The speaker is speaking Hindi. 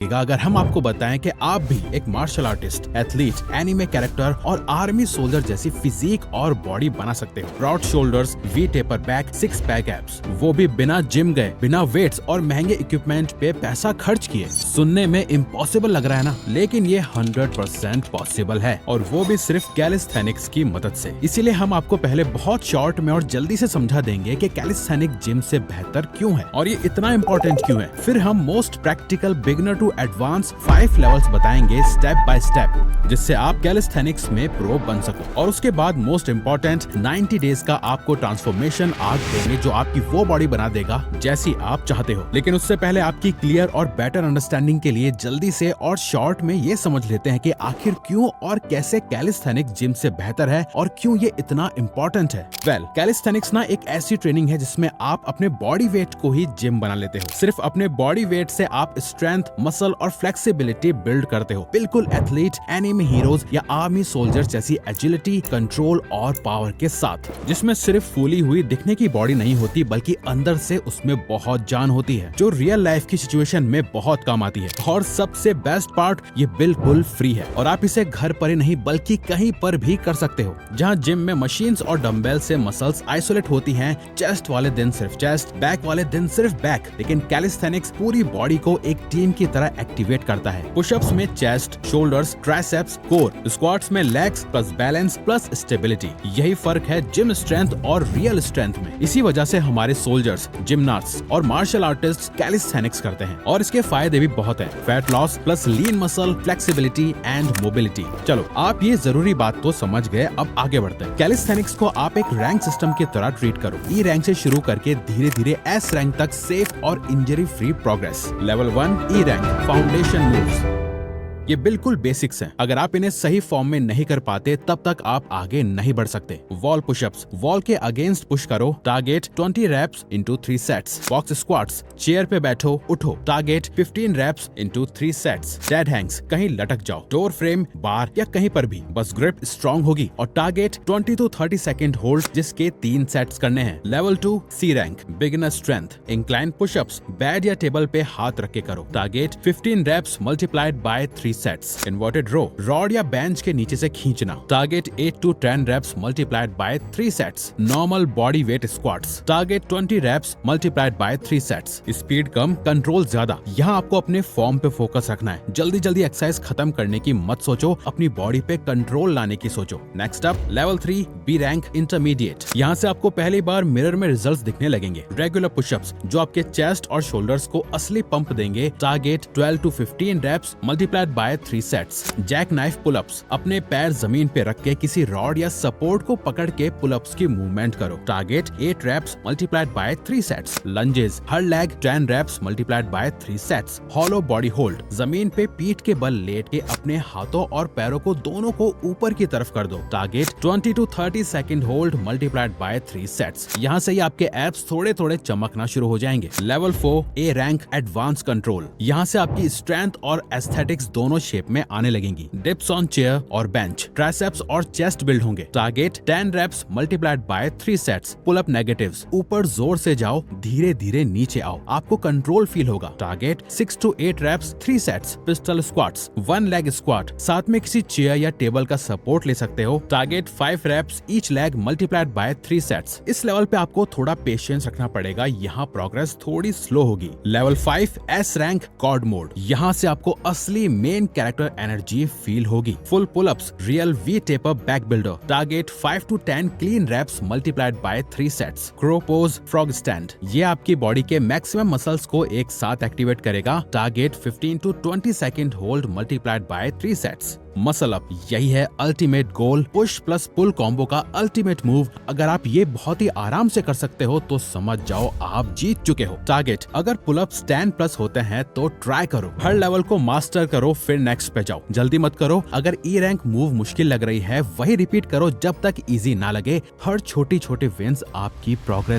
अगर हम आपको बताएं कि आप भी एक martial artist, athlete, anime character और आर्मी सोल्जर जैसी फिजिक और बॉडी बना सकते हो। Broad shoulders, V taper back, 6 pack abs, वो भी बिना जिम गए, बिना वेट्स और महंगे इक्विपमेंट पे पैसा खर्च किए। सुनने में इम्पॉसिबल लग रहा है ना, लेकिन ये 100% पॉसिबल है, और वो भी सिर्फ कैलिस्थेनिक्स की मदद से। इसीलिए हम आपको पहले बहुत शॉर्ट में और जल्दी से समझा देंगे कि कैलिस्थेनिक जिम से बेहतर क्यों है और ये इतना इम्पोर्टेंट क्यों है। फिर हम most practical beginner to advance 5 levels बताएंगे स्टेप बाय स्टेप, जिससे आप कैलिस्थेनिक्स में प्रो बन सको। और उसके बाद मोस्ट इम्पोर्टेंट 90 डेज का आपको ट्रांसफॉर्मेशन आर्क देंगे, जो आपकी वो बॉडी बना देगा जैसी आप चाहते हो। लेकिन उससे पहले आपकी क्लियर और बेटर अंडरस्टैंडिंग के लिए जल्दी से और शॉर्ट में ये समझ लेते हैं कि आखिर क्यों और कैसे कैलिस्थेनिक जिम से बेहतर है और क्यों ये इतना इम्पोर्टेंट है। कैलिस्थेनिक्स ना एक ऐसी ट्रेनिंग है जिसमें आप अपने बॉडी वेट को ही जिम बना लेते हो। सिर्फ अपने बॉडी वेट से आप स्ट्रेंथ, मसल और फ्लेक्सिबिलिटी बिल्ड करते हो, बिल्कुल एथलीट, एनिमे हीरोज या आर्मी सोल्जर्स जैसी एजिलिटी, कंट्रोल और पावर के साथ, जिसमें सिर्फ फूली हुई दिखने की बॉडी नहीं होती, बल्कि अंदर से उसमें बहुत जान होती है, जो रियल लाइफ की सिचुएशन में बहुत काम आती है। और सबसे बेस्ट पार्ट, ये बिल्कुल फ्री है और आप इसे घर पर ही नहीं बल्कि कहीं पर भी कर सकते हो। जहाँ जिम में मशीन्स और डंबेल से मसल्स आइसोलेट होती हैं, चेस्ट वाले दिन सिर्फ चेस्ट, बैक वाले दिन सिर्फ बैक, लेकिन कैलिस्थेनिक्स पूरी बॉडी को एक टीम की तरह एक्टिवेट करता है। पुशअप्स में chest, shoulders, triceps, core, squats में legs plus balance plus stability. यही फर्क है जिम स्ट्रेंथ और रियल स्ट्रेंथ में। इसी वजह से हमारे सोल्जर्स, जिमनास्ट्स और मार्शल आर्टिस्ट कैलिस्थेनिक्स करते हैं, और इसके फायदे भी बहुत हैं। Fat loss plus lean muscle, flexibility and mobility. चलो, आप ये जरूरी बात तो समझ गए, अब आगे बढ़ते हैं। कैलिस्थेनिक्स को आप एक रैंक सिस्टम की तरह ट्रीट करो। ई रैंक से शुरू करके धीरे धीरे एस रैंक तक सेफ और injury free progress. Level 1 E rank, foundation moves. ये बिल्कुल बेसिक्स हैं। अगर आप इन्हें सही फॉर्म में नहीं कर पाते, तब तक आप आगे नहीं बढ़ सकते। वॉल पुशअप्स, वॉल के अगेंस्ट पुश करो, target 20 reps into 3 sets. Box squats, chair पे बैठो, उठो, target 15 reps into 3 sets. Dead hangs, कहीं लटक जाओ, डोर फ्रेम, बार या कहीं पर भी, बस ग्रिप स्ट्रॉन्ग होगी, और टारगेट 20 to 30 सेकंड होल्ड, जिसके 3 सेट्स करने हैं। Level 2 C rank, beginner strength, incline pushups, bed या टेबल पे हाथ रख के करो, target 15 reps multiplied by 3 sets. Inverted row, rod या बेंच के नीचे से खींचना, target 8 to 10 reps multiplied by 3 sets. Normal body weight squats, target 20 reps multiplied by 3 sets. Speed कम, कंट्रोल ज्यादा। यहाँ आपको अपने फॉर्म पे फोकस रखना है। जल्दी जल्दी एक्सरसाइज खत्म करने की मत सोचो, अपनी बॉडी पे कंट्रोल लाने की सोचो। Next up level 3 B rank, intermediate. यहाँ से आपको पहली बार मिरर में रिजल्ट्स दिखने लगेंगे। रेगुलर पुशअप्स, जो आपके चेस्ट और शोल्डर्स को असली पंप देंगे, target 12 to 15 reps multiplied by 3 sets. Jack knife pullups, अपने पैर जमीन पे रख के किसी रॉड या सपोर्ट को पकड़ के पुलअप्स की मूवमेंट करो, target 8 reps multiplied by 3 sets. Lunges, हर leg 10 reps multiplied by 3 sets. Hollow body hold, जमीन पे पीठ के बल लेट के अपने हाथों और पैरों को दोनों को ऊपर की तरफ कर दो, target 20 to 30 second hold multiplied by 3 sets. यहाँ से ही आपके एब्स थोड़े थोड़े चमकना शुरू हो जाएंगे। Level 4 A rank, advance control. यहाँ से आपकी स्ट्रेंथ और एस्थेटिक्स दोनों शेप में आने लगेंगी। डिप्स ऑन चेयर और बेंच, ट्राइसेप्स और चेस्ट बिल्ड होंगे, target 10 reps multiplied by 3 sets. Pull up negatives, ऊपर जोर से जाओ, धीरे धीरे नीचे आओ, आपको कंट्रोल फील होगा, target 6 to 8 reps 3 sets. Pistol squats, 1 leg squat, साथ में किसी चेयर या टेबल का सपोर्ट ले सकते हो, target 5 reps each leg multiplied by 3 sets. इस लेवल पे आपको थोड़ा पेशेंस रखना पड़ेगा, यहाँ प्रोग्रेस थोड़ी स्लो होगी। Level 5 S rank, god mode. यहाँ से आपको असली मेन कैरेक्टर एनर्जी फील होगी। Full pullups, real V taper back builder, target 5 to 10 clean reps multiplied by 3 sets. Crow pose, frog stand, ये आपकी बॉडी के मैक्सिमम मसल्स को एक साथ एक्टिवेट करेगा, target 15 to 20 second hold multiplied by 3 sets. Muscle up, यही है अल्टीमेट गोल, पुश प्लस पुल कॉम्बो का अल्टीमेट मूव। अगर आप ये बहुत ही आराम से कर सकते हो तो समझ जाओ आप जीत चुके हो। टारगेट, अगर पुलअप 10 प्लस होते हैं तो ट्राई करो, हर लेवल को मास्टर करो, फिर नेक्स्ट पे जाओ। जल्दी मत करो, अगर ई रैंक मूव मुश्किल लग रही है वही रिपीट करो जब तक इजी ना लगे। हर छोटी छोटी विंस आपकी प्रोग्रेस